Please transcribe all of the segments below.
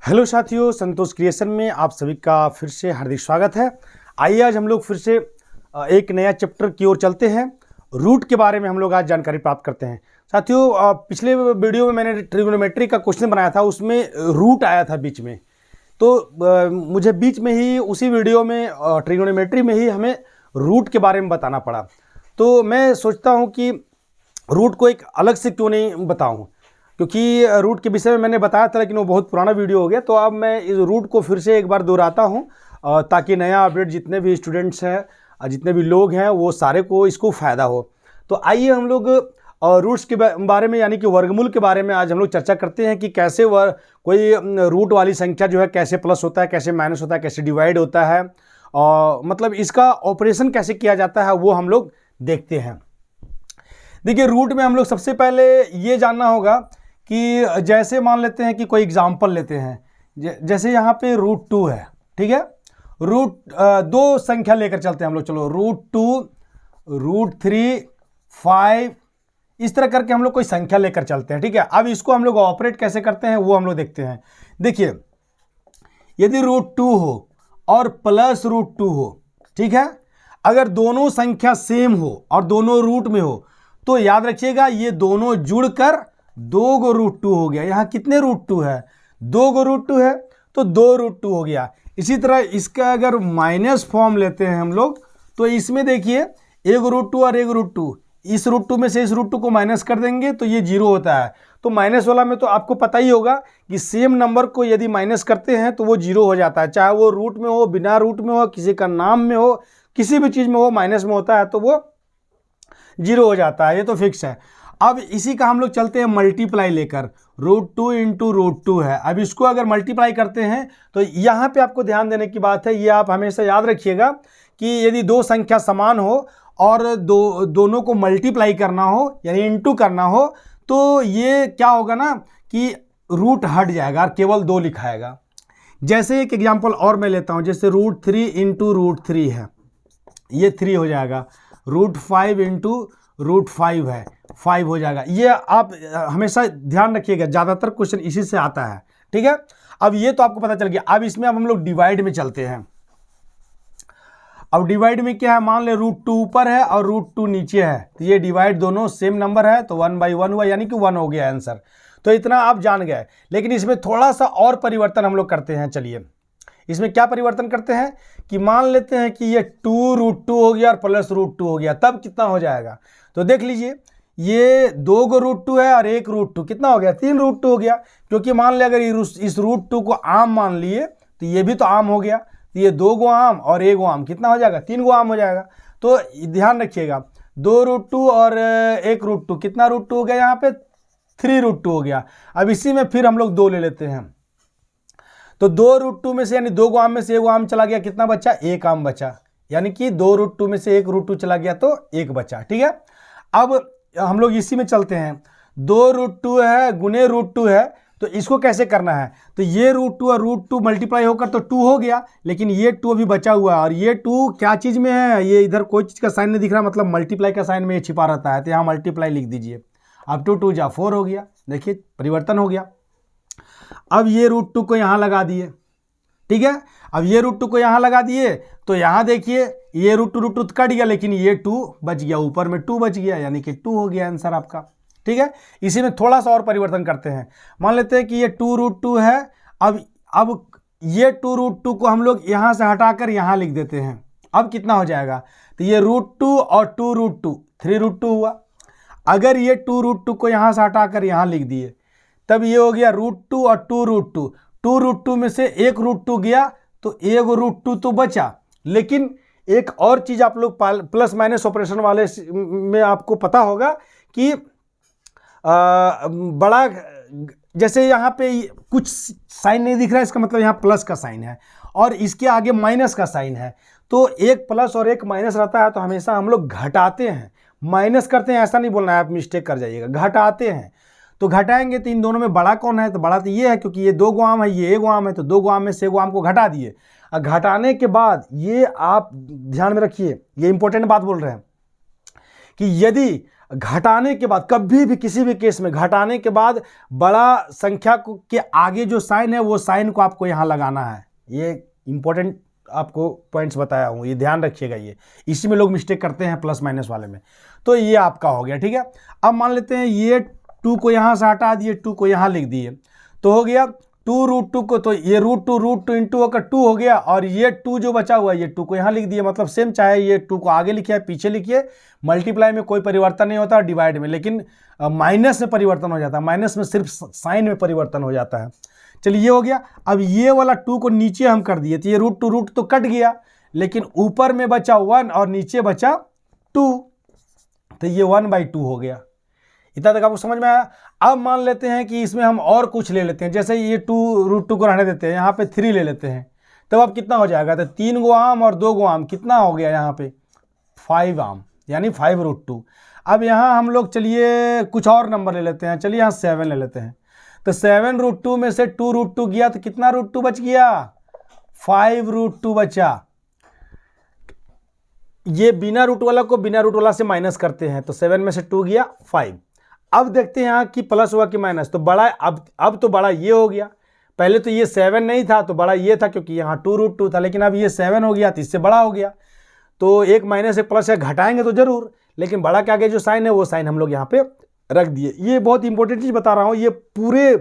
Hello साथियों, संतोष creation में आप सभी का फिर से हार्दिक स्वागत है। आइए आज हम लोग फिर से एक नया चैप्टर की ओर चलते हैं। रूट के बारे में हम लोग आज जानकारी प्राप्त करते हैं। साथियों, पिछले वीडियो में मैंने ट्रिग्नोमेट्री का क्वेश्चन बनाया था, उसमें रूट आया था बीच में। तो मुझे बीच में ही उसी वीडियो में ट्रिग्नोमेट्री में ही हमें रूट के बारे में बताना पड़ा। तो मैं सोचता हूँ कि रूट को एक अलग से क्यों नहीं बताऊँ, क्योंकि रूट के विषय में मैंने बताया था लेकिन वो बहुत पुराना वीडियो हो गया। तो अब मैं इस रूट को फिर से एक बार दोहराता हूँ ताकि नया अपडेट जितने भी स्टूडेंट्स हैं, जितने भी लोग हैं, वो सारे को इसको फ़ायदा हो। तो आइए हम लोग रूट्स के बारे में यानी कि वर्गमूल के बारे में आज हम लोग चर्चा करते हैं कि कैसे कोई रूट वाली संख्या जो है कैसे प्लस होता है, कैसे माइनस होता है, कैसे डिवाइड होता है, और मतलब इसका ऑपरेशन कैसे किया जाता है वो हम लोग देखते हैं। देखिए, रूट में हम लोग सबसे पहले ये जानना होगा कि जैसे मान लेते हैं कि कोई एग्जाम्पल लेते हैं, जैसे यहाँ पे √2 है, ठीक है। दो संख्या लेकर चलते हैं हम लोग, चलो √2, √3, 5, इस तरह करके हम लोग कोई संख्या लेकर चलते हैं, ठीक है। अब इसको हम लोग ऑपरेट कैसे करते हैं वो हम लोग देखते हैं। देखिए, यदि √2 हो और प्लस √2 हो, ठीक है, अगर दोनों संख्या सेम हो और दोनों रूट में हो तो याद रखिएगा ये दोनों जुड़कर 2 गो √2 हो गया। यहाँ कितने √2 है? 2 गो √2 है, तो 2 √2 हो गया। इसी तरह इसका अगर माइनस फॉर्म लेते हैं हम लोग तो इसमें देखिए एक √2 और एक √2, इस √2 में से इस √2 को माइनस कर देंगे तो ये 0 होता है। तो माइनस वाला में तो आपको पता ही होगा कि सेम नंबर को यदि माइनस करते हैं तो वो 0 हो जाता है, चाहे वो रूट में हो, बिना रूट में हो, किसी का नाम में हो, किसी भी चीज़ में हो, माइनस में होता है तो वो 0 हो जाता है, ये तो फिक्स है। अब इसी का हम लोग चलते हैं मल्टीप्लाई लेकर, √2 इंटू √2 है। अब इसको अगर मल्टीप्लाई करते हैं तो यहाँ पे आपको ध्यान देने की बात है, ये आप हमेशा याद रखिएगा कि यदि दो संख्या समान हो और दोनों को मल्टीप्लाई करना हो यानी इंटू करना हो तो ये क्या होगा ना कि रूट हट जाएगा और केवल 2 लिखाएगा। जैसे एक एग्जाम्पल और मैं लेता हूँ, जैसे √3 इंटू √3 है, ये 3 हो जाएगा। √5 इंटू √5 है, 5 हो जाएगा। ये आप हमेशा ध्यान रखिएगा, ज़्यादातर क्वेश्चन इसी से आता है, ठीक है। अब ये तो आपको पता चल गया। अब इसमें अब हम लोग डिवाइड में चलते हैं। अब डिवाइड में क्या है, मान ले √2 ऊपर है और √2 नीचे है, तो ये डिवाइड दोनों सेम नंबर है तो 1/1 हुआ, यानी कि 1 हो गया आंसर। तो इतना आप जान गए, लेकिन इसमें थोड़ा सा और परिवर्तन हम लोग करते हैं। चलिए, इसमें क्या परिवर्तन करते हैं कि मान लेते हैं कि ये 2 √2 हो गया और प्लस √2 हो गया, तब कितना हो जाएगा? तो देख लीजिए, ये 2 गो √2 है और एक √2, कितना हो गया? 3 √2 हो गया। क्योंकि मान लिया अगर इस √2 को आम मान लिए तो ये भी तो आम हो गया, तो ये 2 गो आम और 1 गो आम, कितना हो जाएगा? 3 गो आम हो जाएगा। तो ध्यान रखिएगा, 2 √2 और 1 √2, कितना √2 हो गया? यहाँ पे 3 √2 हो गया। अब इसी में फिर हम लोग 2 ले लेते हैं, तो 2 √2 में से यानी 2 गो आम में से 1 गो आम चला गया, कितना बचा? 1 आम बचा, यानी कि 2 √2 में से 1 √2 चला गया तो 1 बचा, ठीक है। अब हम लोग इसी में चलते हैं, 2 √2 है गुने √2 है, तो इसको कैसे करना है? तो ये √2 और √2 मल्टीप्लाई होकर तो 2 हो गया, लेकिन ये 2 अभी बचा हुआ है और ये 2 क्या चीज़ में है? ये इधर कोई चीज़ का साइन नहीं दिख रहा, मतलब मल्टीप्लाई का साइन में ये छिपा रहता है, तो यहाँ मल्टीप्लाई लिख दीजिए। अब 2 2 जा 4 हो गया, देखिए परिवर्तन हो गया। अब ये √2 को यहाँ लगा दिए, ठीक है। अब ये √2 को यहाँ लगा दिए तो यहाँ देखिए ये √2 तो कट गया, लेकिन ये 2 बच गया, ऊपर में 2 बच गया, यानी कि 2 हो गया आंसर आपका, ठीक है। इसी में थोड़ा सा और परिवर्तन करते हैं। मान लेते हैं कि ये 2 √2 है। अब ये 2 √2 को हम लोग यहाँ से हटाकर यहाँ लिख देते हैं। अब कितना हो जाएगा? तो ये √2 और 2 √2, 3 √2 हुआ। अगर ये 2 √2 को यहाँ से हटाकर यहाँ लिख दिए तब ये हो गया √2 और 2 √2, 2 √2 में से 1 √2 गया तो 1 √2 तो बचा। लेकिन एक और चीज़ आप लोग प्लस माइनस ऑपरेशन वाले में आपको पता होगा कि बड़ा, जैसे यहाँ पे कुछ साइन नहीं दिख रहा है, इसका मतलब यहाँ प्लस का साइन है और इसके आगे माइनस का साइन है, तो एक प्लस और एक माइनस रहता है तो हमेशा हम लोग घटाते हैं, माइनस करते हैं, ऐसा नहीं बोलना है, आप मिस्टेक कर जाइएगा, घटाते हैं। तो घटाएंगे तो इन दोनों में बड़ा कौन है? तो बड़ा तो ये है, क्योंकि ये 2 गो आम है, ये 1 गो आम है, तो 2 गो आम में से 1 गो आम को घटा दिए। और घटाने के बाद ये आप ध्यान में रखिए, ये इंपॉर्टेंट बात बोल रहे हैं कि यदि घटाने के बाद, कभी भी किसी भी केस में घटाने के बाद बड़ा संख्या के आगे जो साइन है वो साइन को आपको यहाँ लगाना है। ये इंपॉर्टेंट आपको पॉइंट्स बताया हूँ, ये ध्यान रखिएगा। ये इसी में लोग मिस्टेक करते हैं प्लस माइनस वाले में। तो ये आपका हो गया, ठीक है। अब मान लेते हैं ये 2 को यहाँ से हटा दिए, 2 को यहाँ लिख दिए, तो हो गया 2√2 को, तो ये √2 इंटू होकर 2 हो गया, और ये 2 जो बचा हुआ है ये 2 को यहाँ लिख दिए। मतलब सेम, चाहे ये 2 को आगे लिखिए पीछे लिखिए, मल्टीप्लाई में कोई परिवर्तन नहीं होता, डिवाइड में लेकिन माइनस में परिवर्तन हो जाता है, माइनस में सिर्फ साइन में परिवर्तन हो जाता है। चलिए ये हो गया। अब ये वाला 2 को नीचे हम कर दिए, तो ये √2 तो कट गया, लेकिन ऊपर में बचा 1 और नीचे बचा 2, तो ये 1/2 हो गया। इतना तक आपको समझ में आया। अब मान लेते हैं कि इसमें हम और कुछ ले लेते हैं, जैसे ये 2√2 को रहने देते हैं, यहाँ पे 3 ले लेते हैं, तब अब कितना हो जाएगा, तो 3 गो आम और 2 गो आम, कितना हो गया यहाँ पे 5 आम, यानी 5√2। अब यहाँ हम लोग चलिए कुछ और नंबर ले लेते हैं, चलिए यहाँ 7 ले लेते हैं, तो 7√2 में से 2√2 गया तो कितना √2 बच गया, 5√2 बचा। ये बिना रूट वाला को बिना रूट वाला से माइनस करते हैं, तो 7 में से 2 गया 5। अब देखते हैं यहाँ कि प्लस हुआ कि माइनस, तो बड़ा अब तो बड़ा ये हो गया। पहले तो ये 7 नहीं था तो बड़ा ये था, क्योंकि यहाँ 2√2 था, लेकिन अब ये 7 हो गया तो इससे बड़ा हो गया। तो एक माइनस एक प्लस है, घटाएंगे तो जरूर, लेकिन बड़ा के आगे जो साइन है वो साइन हम लोग यहाँ पे रख दिए। ये बहुत इंपॉर्टेंट चीज़ बता रहा हूँ। ये पूरे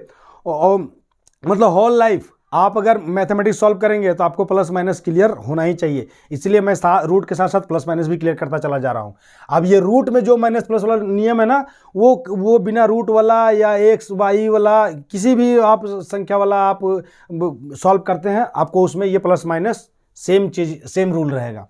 मतलब होल लाइफ आप अगर मैथमेटिक्स सॉल्व करेंगे तो आपको प्लस माइनस क्लियर होना ही चाहिए, इसलिए मैं रूट के साथ साथ प्लस माइनस भी क्लियर करता चला जा रहा हूँ। अब ये रूट में जो माइनस प्लस वाला नियम है ना, वो बिना रूट वाला या एक्स वाई वाला किसी भी आप संख्या वाला आप सॉल्व करते हैं, आपको उसमें ये प्लस माइनस सेम चीज सेम रूल रहेगा।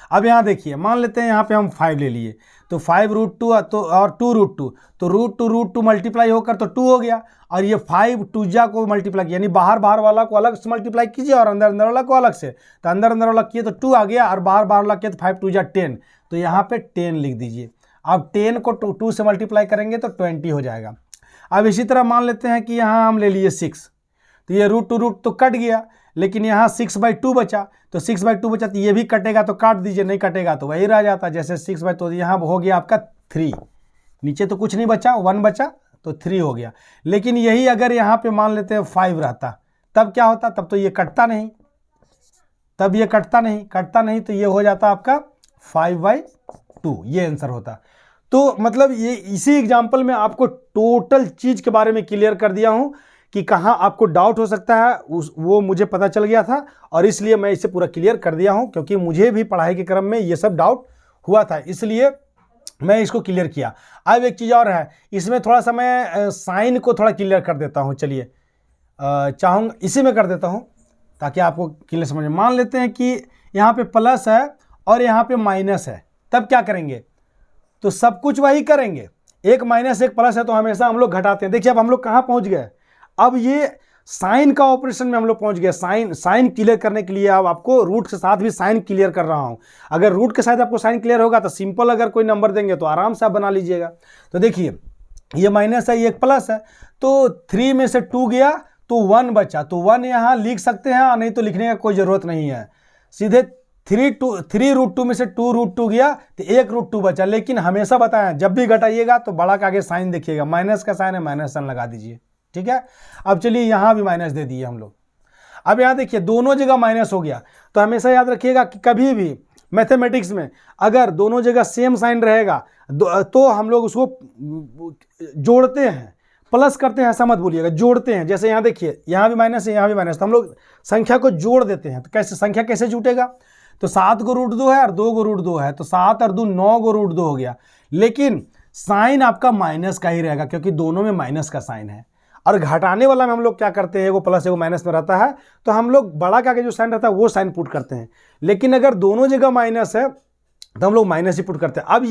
अब यहाँ देखिए, मान लेते हैं यहाँ पे हम 5 ले लिए, तो 5√2 तो और 2√2, तो √2 मल्टीप्लाई होकर तो 2 हो गया, और ये 5 2 को मल्टीप्लाई किया, यानी बाहर वाला को अलग से मल्टीप्लाई कीजिए और अंदर वाला को अलग से, तो अंदर वाला किए तो 2 आ गया, और बाहर वाला किए तो 5 2 10, तो यहाँ पे 10 लिख दीजिए। अब 10 को 2 से मल्टीप्लाई करेंगे तो 20 हो जाएगा। अब इसी तरह मान लेते हैं कि यहाँ हम ले लिए 6, तो ये √2 तो कट गया, लेकिन यहाँ 6/2 बचा, तो 6/2 बचा तो ये भी कटेगा, तो काट दीजिए, नहीं कटेगा तो वही रह जाता। जैसे 6/2, तो यहाँ हो गया आपका 3, नीचे तो कुछ नहीं बचा, 1 बचा तो 3 हो गया। लेकिन यही अगर यहाँ पे मान लेते हैं 5 रहता, तब क्या होता, तब तो ये कटता नहीं, तब ये कटता नहीं, तो ये हो जाता आपका 5/2, ये आंसर होता। तो मतलब ये इसी एग्जाम्पल में आपको टोटल चीज के बारे में क्लियर कर दिया हूं कि कहाँ आपको डाउट हो सकता है, वो मुझे पता चल गया था, और इसलिए मैं इसे पूरा क्लियर कर दिया हूं, क्योंकि मुझे भी पढ़ाई के क्रम में ये सब डाउट हुआ था, इसलिए मैं इसको क्लियर किया। अब एक चीज़ और है, इसमें थोड़ा सा मैं साइन को थोड़ा क्लियर कर देता हूं। चलिए चाहूँगा इसी में कर देता हूं ताकि आपको क्लियर समझ में। मान लेते हैं कि यहाँ पे प्लस है और यहाँ पे माइनस है, तब क्या करेंगे, तो सब कुछ वही करेंगे। एक माइनस एक प्लस है तो हमेशा हम लोग घटाते हैं। देखिए अब हम लोग कहाँ पहुँच गए, अब ये साइन का ऑपरेशन में हम लोग पहुंच गए। साइन क्लियर करने के लिए अब आपको रूट के साथ भी साइन क्लियर कर रहा हूं। अगर रूट के साथ आपको साइन क्लियर होगा तो सिंपल अगर कोई नंबर देंगे तो आराम से आप बना लीजिएगा। तो देखिए ये माइनस है, ये एक प्लस है, तो 3 में से 2 गया तो 1 बचा, तो 1 यहाँ लिख सकते हैं, नहीं तो लिखने का कोई ज़रूरत नहीं है। सीधे 3√2 में से 2√2 गया तो 1√2 बचा। लेकिन हमेशा बताएं जब भी घटाइएगा तो बड़ा के आगे साइन देखिएगा, माइनस का साइन है, माइनस साइन लगा दीजिए, ठीक है। अब चलिए यहाँ भी माइनस दे दिए हम लोग। अब यहाँ देखिए दोनों जगह माइनस हो गया, तो हमेशा याद रखिएगा कि कभी भी मैथमेटिक्स में अगर दोनों जगह सेम साइन रहेगा तो हम लोग उसको जोड़ते हैं, प्लस करते हैं, ऐसा मत भूलिएगा, जोड़ते हैं। जैसे यहाँ देखिए यहाँ भी माइनस है, यहाँ भी माइनस, तो हम लोग संख्या को जोड़ देते हैं। तो कैसे संख्या कैसे जुटेगा, तो 7 को √2 है और 2 को √2 है, तो 7 और 2 9 को √2 हो गया। लेकिन साइन आपका माइनस का ही रहेगा क्योंकि दोनों में माइनस का साइन है। और घटाने वाला में हम लोग क्या करते हैं, वो प्लस एगो माइनस में रहता है, तो हम लोग बड़ा का आगे जो साइन रहता है वो साइन पुट करते हैं। लेकिन अगर दोनों जगह माइनस है तो हम लोग माइनस ही पुट करते हैं। अब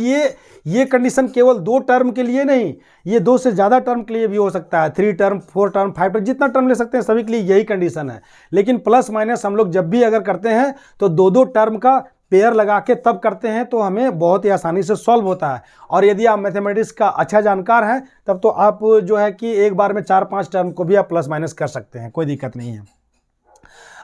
ये कंडीशन केवल 2 टर्म के लिए नहीं, ये 2 से ज़्यादा टर्म के लिए भी हो सकता है, 3 टर्म 4 टर्म 5 टर्म, जितना टर्म ले सकते हैं सभी के लिए यही कंडीशन है। लेकिन प्लस माइनस हम लोग जब भी अगर करते हैं तो 2 टर्म का पेयर लगा के तब करते हैं, तो हमें बहुत ही आसानी से सॉल्व होता है। और यदि आप मैथमेटिक्स का अच्छा जानकार हैं तब तो आप जो है कि एक बार में 4-5 टर्म को भी आप प्लस माइनस कर सकते हैं, कोई दिक्कत नहीं है।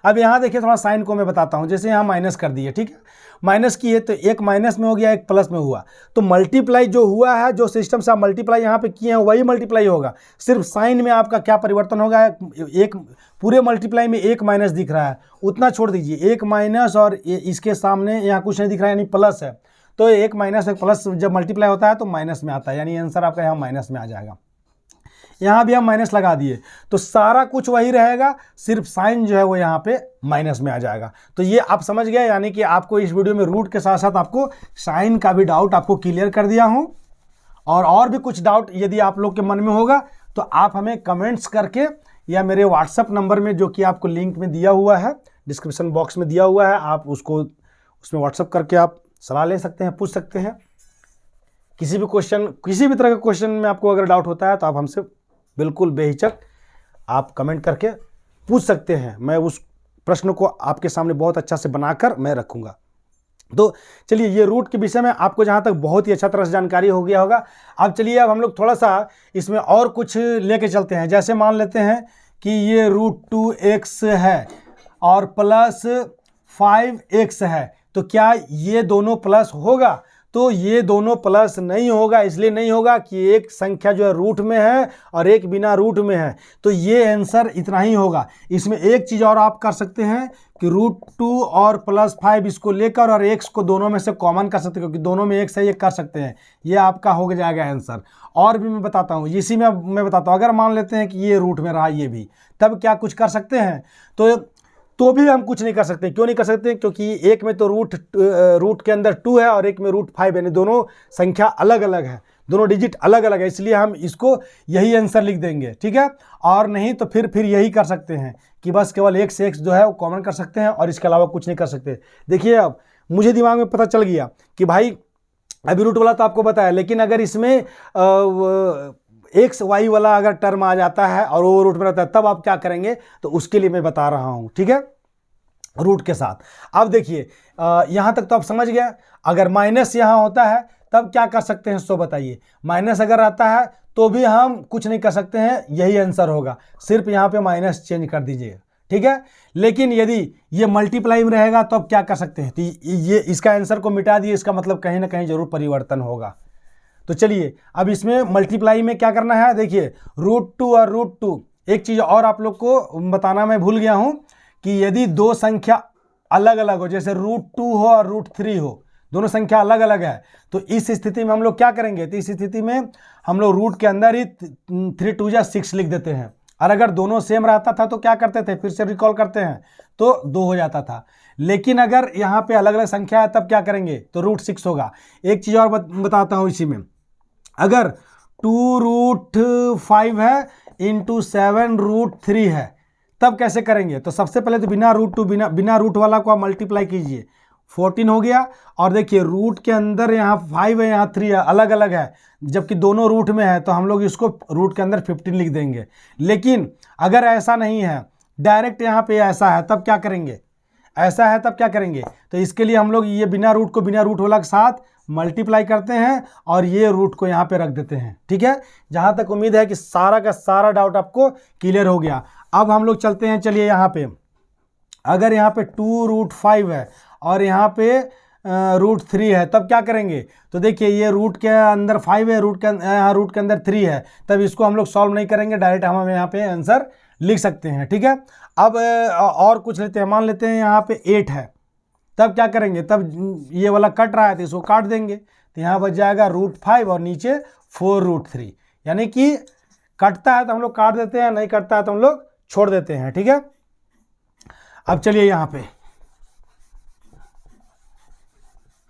अब यहाँ देखिए थोड़ा साइन को मैं बताता हूँ। जैसे यहाँ माइनस कर दिए, ठीक है, माइनस किए तो एक माइनस में हो गया, एक प्लस में हुआ, तो मल्टीप्लाई जो हुआ है, जो सिस्टम से आप मल्टीप्लाई यहाँ पे किए हैं वही मल्टीप्लाई होगा। सिर्फ साइन में आपका क्या परिवर्तन होगा, एक पूरे मल्टीप्लाई में एक माइनस दिख रहा है, उतना छोड़ दीजिए, एक माइनस और इसके सामने यहाँ कुछ नहीं दिख रहा है, यानी प्लस है, तो एक माइनस एक प्लस जब मल्टीप्लाई होता है तो माइनस में आता है, यानी आंसर आपका यहाँ माइनस में आ जाएगा। यहाँ भी हम माइनस लगा दिए तो सारा कुछ वही रहेगा, सिर्फ साइन जो है वो यहाँ पे माइनस में आ जाएगा। तो ये आप समझ गए, यानी कि आपको इस वीडियो में रूट के साथ साथ आपको साइन का भी डाउट आपको क्लियर कर दिया हूँ। और भी कुछ डाउट यदि आप लोग के मन में होगा तो आप हमें कमेंट्स करके या मेरे व्हाट्सएप नंबर में, जो कि आपको लिंक में दिया हुआ है, डिस्क्रिप्शन बॉक्स में दिया हुआ है, आप उसमें व्हाट्सएप करके आप सलाह ले सकते हैं, पूछ सकते हैं। किसी भी तरह का क्वेश्चन में आपको अगर डाउट होता है तो आप हमसे बिल्कुल बेहिचक आप कमेंट करके पूछ सकते हैं। मैं उस प्रश्न को आपके सामने बहुत अच्छा से बनाकर मैं रखूँगा। तो चलिए, ये रूट के विषय में आपको जहाँ तक बहुत ही अच्छा तरह से जानकारी हो गया होगा। अब चलिए, अब हम लोग थोड़ा सा इसमें और कुछ लेके चलते हैं। जैसे मान लेते हैं कि ये √2x है और प्लस 5x है, तो क्या ये दोनों प्लस होगा? तो ये दोनों प्लस नहीं होगा। इसलिए नहीं होगा कि एक संख्या जो है रूट में है और एक बिना रूट में है, तो ये आंसर इतना ही होगा। इसमें एक चीज़ और आप कर सकते हैं कि √2 और +5 इसको लेकर और x को दोनों में से कॉमन कर सकते हैं, क्योंकि दोनों में x है, ये कर सकते हैं, ये आपका हो जाएगा आंसर। और भी मैं बताता हूँ, इसी में मैं बताता हूँ, अगर मान लेते हैं कि ये रूट में रहा ये भी, तब क्या कुछ कर सकते हैं? तो भी हम कुछ नहीं कर सकते। क्यों नहीं कर सकते? क्योंकि एक में तो रूट के अंदर 2 है और एक में √5 है, दोनों संख्या अलग अलग है, दोनों डिजिट अलग अलग है, इसलिए हम इसको यही आंसर लिख देंगे, ठीक है। और नहीं तो फिर यही कर सकते हैं कि बस केवल एक से x जो है वो कॉमन कर सकते हैं और इसके अलावा कुछ नहीं कर सकते। देखिए, अब मुझे दिमाग में पता चल गया कि भाई अभी रूट वाला तो आपको बताया, लेकिन अगर इसमें x y वाला अगर टर्म आ जाता है और वो रूट में रहता है, तब आप क्या करेंगे? तो उसके लिए मैं बता रहा हूं, ठीक है, रूट के साथ। अब देखिए, यहां तक तो आप समझ गए। अगर माइनस यहां होता है तब क्या कर सकते हैं, सो बताइए। माइनस अगर आता है तो भी हम कुछ नहीं कर सकते हैं, यही आंसर होगा, सिर्फ यहां पे माइनस चेंज कर दीजिए, ठीक है। लेकिन यदि ये मल्टीप्लाई में रहेगा तो अब क्या कर सकते हैं? तो ये इसका आंसर को मिटा दिए, इसका मतलब कहीं ना कहीं जरूर परिवर्तन होगा। तो चलिए, अब इसमें मल्टीप्लाई में क्या करना है, देखिए √2 और √2। एक चीज़ और आप लोग को बताना मैं भूल गया हूं कि यदि दो संख्या अलग अलग हो, जैसे √2 हो और √3 हो, दोनों संख्या अलग अलग है, तो इस स्थिति में हम लोग क्या करेंगे? तो इस स्थिति में हम लोग रूट के अंदर ही 3 2 जा 6 लिख देते हैं। और अगर दोनों सेम रहता था तो क्या करते थे? फिर से रिकॉल करते हैं तो 2 हो जाता था। लेकिन अगर यहाँ पे अलग अलग संख्या है तब क्या करेंगे? तो √6 होगा। एक चीज़ और बताता हूँ इसी में, अगर 2√5 है इंटू 7√3 है, तब कैसे करेंगे? तो सबसे पहले तो बिना रूट वाला को आप मल्टीप्लाई कीजिए, 14 हो गया। और देखिए, रूट के अंदर यहाँ 5 है, यहाँ 3 है, अलग अलग है, जबकि दोनों रूट में है, तो हम लोग इसको रूट के अंदर 15 लिख देंगे। लेकिन अगर ऐसा नहीं है, डायरेक्ट यहाँ पे ऐसा है, तब क्या करेंगे? ऐसा है तब क्या करेंगे? तो इसके लिए हम लोग ये बिना रूट को बिना रूट वाला के साथ मल्टीप्लाई करते हैं और ये रूट को यहाँ पे रख देते हैं, ठीक है। जहाँ तक उम्मीद है कि सारा का सारा डाउट आपको क्लियर हो गया। अब हम लोग चलते हैं, चलिए यहाँ पे, अगर यहाँ पे 2√5 है और यहाँ पे √3 है, तब क्या करेंगे? तो देखिए, ये रूट के अंदर 5 है, रूट के अंदर 3 है, तब इसको हम लोग सॉल्व नहीं करेंगे, डायरेक्ट हम यहाँ पे आंसर लिख सकते हैं, ठीक है। अब और कुछ लेते हैं, मान लेते हैं यहाँ पे 8 है, तब क्या करेंगे? तब ये वाला कट रहा है तो इसको काट देंगे, तो यहाँ बच जाएगा √5 और नीचे 4√3। यानी कि कटता है तो हम लोग काट देते हैं, नहीं कटता है तो हम लोग छोड़ देते हैं, ठीक है। अब चलिए यहाँ पे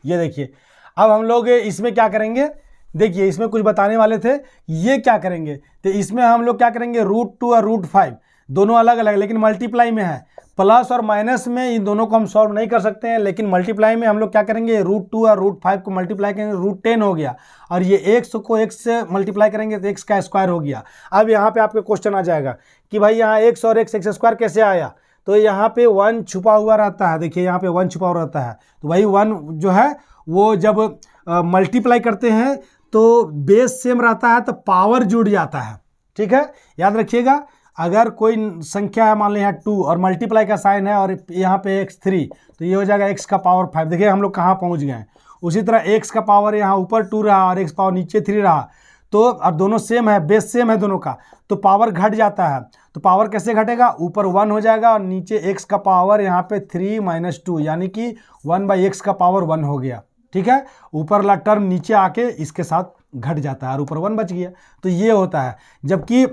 ये देखिए, अब हम लोग इसमें क्या करेंगे? देखिए, इसमें कुछ बताने वाले थे, ये क्या करेंगे? तो इसमें हम लोग क्या करेंगे? √2 और √5 दोनों अलग अलग, लेकिन मल्टीप्लाई में है। प्लस और माइनस में इन दोनों को हम सॉल्व नहीं कर सकते हैं, लेकिन मल्टीप्लाई में हम लोग क्या करेंगे? √2 और √5 को मल्टीप्लाई करेंगे, √10 हो गया, और ये x को x से मल्टीप्लाई करेंगे तो x का स्क्वायर हो गया। अब यहाँ पे आपके क्वेश्चन आ जाएगा कि भाई यहाँ x और x स्क्वायर कैसे आया? तो यहाँ पे 1 छुपा हुआ रहता है, देखिए यहाँ पे 1 छुपा हुआ रहता है, तो वही 1 जो है वो जब मल्टीप्लाई करते हैं तो बेस सेम रहता है तो पावर जुड़ जाता है, ठीक है, याद रखिएगा। अगर कोई संख्या है, मान लो यहाँ 2 और मल्टीप्लाई का साइन है और यहाँ पे x 3, तो ये हो जाएगा x का पावर 5। देखिए हम लोग कहाँ पहुँच गए हैं। उसी तरह x का पावर यहाँ ऊपर 2 रहा और x पावर नीचे 3 रहा, तो अब दोनों सेम है, बेस सेम है दोनों का, तो पावर घट जाता है। तो पावर कैसे घटेगा, ऊपर 1 हो जाएगा और नीचे x का पावर यहाँ पे 3 - 2, यानी कि 1/x का पावर 1 हो गया। ठीक है, ऊपर वाला टर्म नीचे आके इसके साथ घट जाता है और ऊपर 1 बच गया। तो ये होता है। जबकि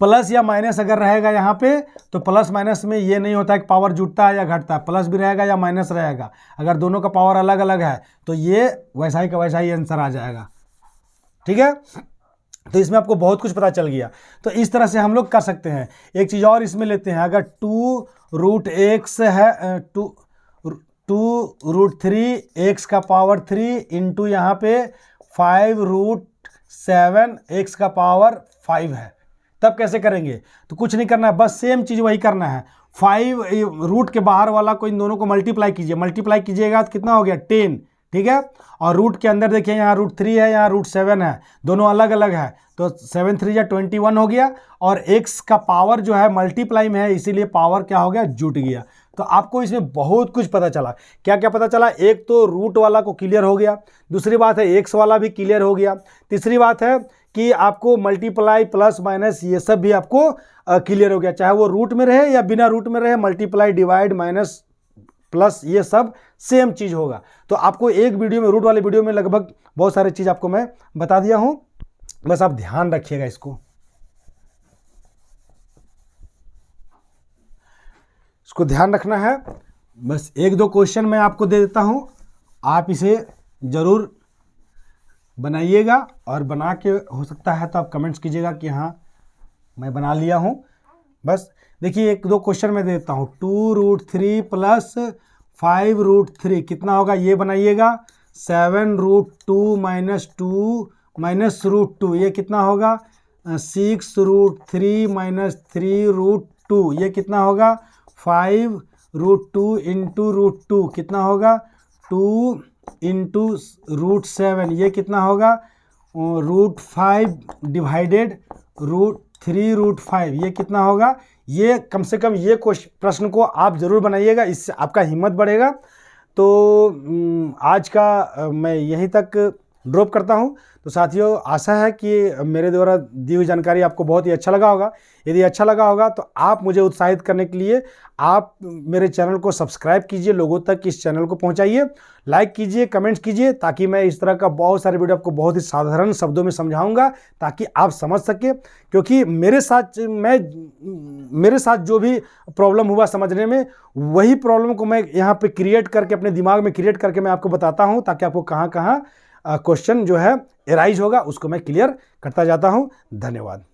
प्लस या माइनस अगर रहेगा यहाँ पे, तो प्लस माइनस में ये नहीं होता है कि पावर जुटता है या घटता है, प्लस भी रहेगा या माइनस रहेगा। अगर दोनों का पावर अलग अलग है तो ये वैसा ही का वैसा ही आंसर आ जाएगा। ठीक है, तो इसमें आपको बहुत कुछ पता चल गया। तो इस तरह से हम लोग कर सकते हैं। एक चीज़ और इसमें लेते हैं, अगर 2√x है, 2√3 x का पावर 3 इंटू यहाँ पे 5√7 x का पावर 5 है, तब कैसे करेंगे। तो कुछ नहीं करना है, बस सेम चीज़ वही करना है। 5 रूट के बाहर वाला को इन दोनों को मल्टीप्लाई कीजिए, मल्टीप्लाई कीजिएगा तो कितना हो गया 10। ठीक है, और रूट के अंदर देखिए यहाँ √3 है, यहाँ √7 है, दोनों अलग अलग है, तो 7 3 या 21 हो गया। और x का पावर जो है मल्टीप्लाई में है, इसीलिए पावर क्या हो गया, जुट गया। तो आपको इसमें बहुत कुछ पता चला। क्या क्या पता चला, एक तो रूट वाला को क्लियर हो गया, दूसरी बात है x वाला भी क्लियर हो गया, तीसरी बात है कि आपको मल्टीप्लाई प्लस माइनस ये सब भी आपको क्लियर हो गया, चाहे वो रूट में रहे या बिना रूट में रहे, मल्टीप्लाई डिवाइड माइनस प्लस ये सब सेम चीज़ होगा। तो आपको एक वीडियो में, रूट वाले वीडियो में लगभग बहुत सारी चीज़ आपको मैं बता दिया हूँ, बस आप ध्यान रखिएगा इसको ध्यान रखना है। बस 1-2 क्वेश्चन मैं आपको दे देता हूँ, आप इसे ज़रूर बनाइएगा और बना के हो सकता है तो आप कमेंट्स कीजिएगा कि हाँ मैं बना लिया हूँ। बस देखिए 1-2 क्वेश्चन मैं देता हूँ। 2√3 प्लस 5√3 कितना होगा, ये बनाइएगा। 7√2 - 2 माइनस √2 ये कितना होगा। 6√3 - 3√2 ये कितना होगा। 5√2 इंटू √2 कितना होगा। 2 इंटू √7 ये कितना होगा। √5 डिवाइडेड √3√5 ये कितना होगा। ये कम से कम ये प्रश्न को आप ज़रूर बनाइएगा, इससे आपका हिम्मत बढ़ेगा। तो आज का मैं यहीं तक ड्रॉप करता हूं। तो साथियों, आशा है कि मेरे द्वारा दी हुई जानकारी आपको बहुत ही अच्छा लगा होगा। यदि अच्छा लगा होगा तो आप मुझे उत्साहित करने के लिए आप मेरे चैनल को सब्सक्राइब कीजिए, लोगों तक इस चैनल को पहुंचाइए, लाइक कीजिए, कमेंट्स कीजिए, ताकि मैं इस तरह का बहुत सारे वीडियो आपको बहुत ही साधारण शब्दों में समझाऊंगा ताकि आप समझ सके। क्योंकि मेरे साथ जो भी प्रॉब्लम हुआ समझने में, वही प्रॉब्लम को मैं यहाँ पे क्रिएट करके, अपने दिमाग में क्रिएट करके मैं आपको बताता हूँ, ताकि आपको कहाँ कहाँ क्वेश्चन जो है एराइज होगा उसको मैं क्लियर करता जाता हूँ। धन्यवाद।